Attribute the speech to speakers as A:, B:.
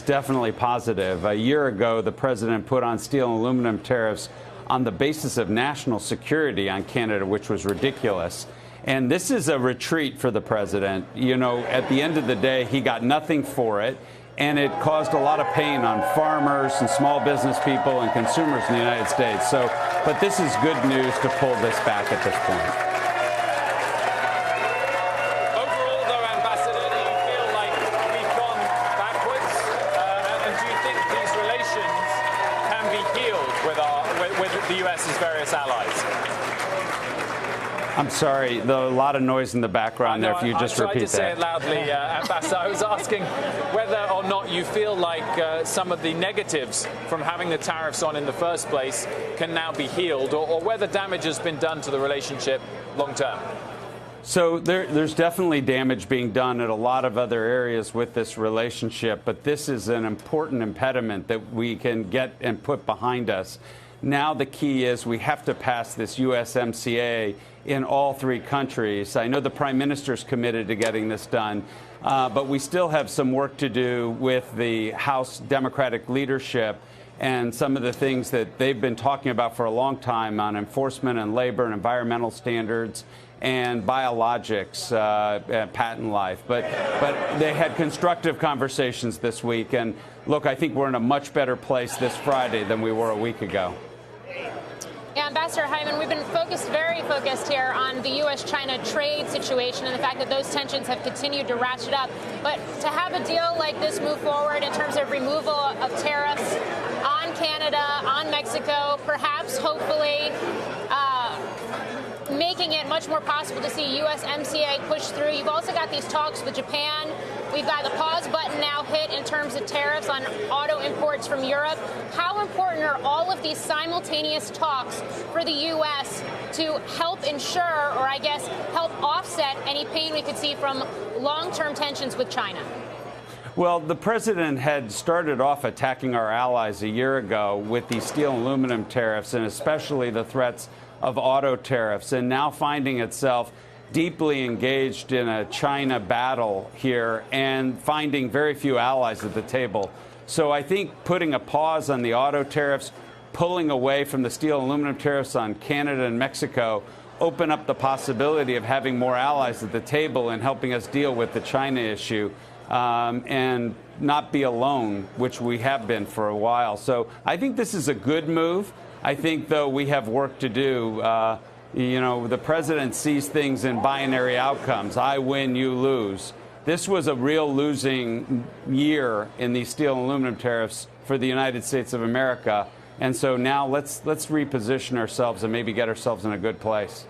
A: definitely positive. A year ago, the president put on steel and aluminum tariffs on the basis of national security on Canada, which was ridiculous. And this is a retreat for the president. You know, at the end of the day, he got nothing for it, and it caused a lot of pain on farmers and small business people and consumers in the United States. So, but this is good news to pull this back at this point.
B: Overall, though, Ambassador, do you feel like we've gone backwards? And do you think these relations can be healed with the U.S.'s various allies?
A: I'm sorry, a lot of noise in the background there. If you just repeat that.
B: I tried to say it loudly, Ambassador. I was asking whether or not you feel like some of the negatives from having the tariffs on in the first place can now be healed, or whether damage has been done to the relationship long term.
A: So there's definitely damage being done in a lot of other areas with this relationship, but this is an important impediment that we can get and put behind us. Now the key is we have to pass this USMCA in all three countries. I know the Prime Minister's committed to getting this done, but we still have some work to do with the House Democratic leadership and some of the things that they've been talking about for a long time on enforcement and labor and environmental standards and biologics, patent life. But they had constructive conversations this week. And look, I think we're in a much better place this Friday than we were a week ago.
C: Yeah, Ambassador Heyman, we've been very focused here on the U.S.-China trade situation and the fact that those tensions have continued to ratchet up. But to have a deal like this move forward in terms of removal of tariffs on Canada, on Mexico, perhaps, hopefully, making it much more possible to see USMCA push through. You've also got these talks with Japan. We've got the pause button now hit in terms of tariffs on auto imports from Europe. How important are all of these simultaneous talks for the U.S. to help ensure, or I guess help offset any pain we could see from long-term tensions with China?
A: Well, the president had started off attacking our allies a year ago with these steel and aluminum tariffs, and especially the threats of auto tariffs, and now finding itself deeply engaged in a China battle here and finding very few allies at the table. So I think putting a pause on the auto tariffs, pulling away from the steel and aluminum tariffs on Canada and Mexico, open up the possibility of having more allies at the table and helping us deal with the China issue and not be alone, which we have been for a while. So I think this is a good move. I think, though, we have work to do. You know, the president sees things in binary outcomes. I win, you lose. This was a real losing year in these steel and aluminum tariffs for the United States of America. And so now let's reposition ourselves and maybe get ourselves in a good place.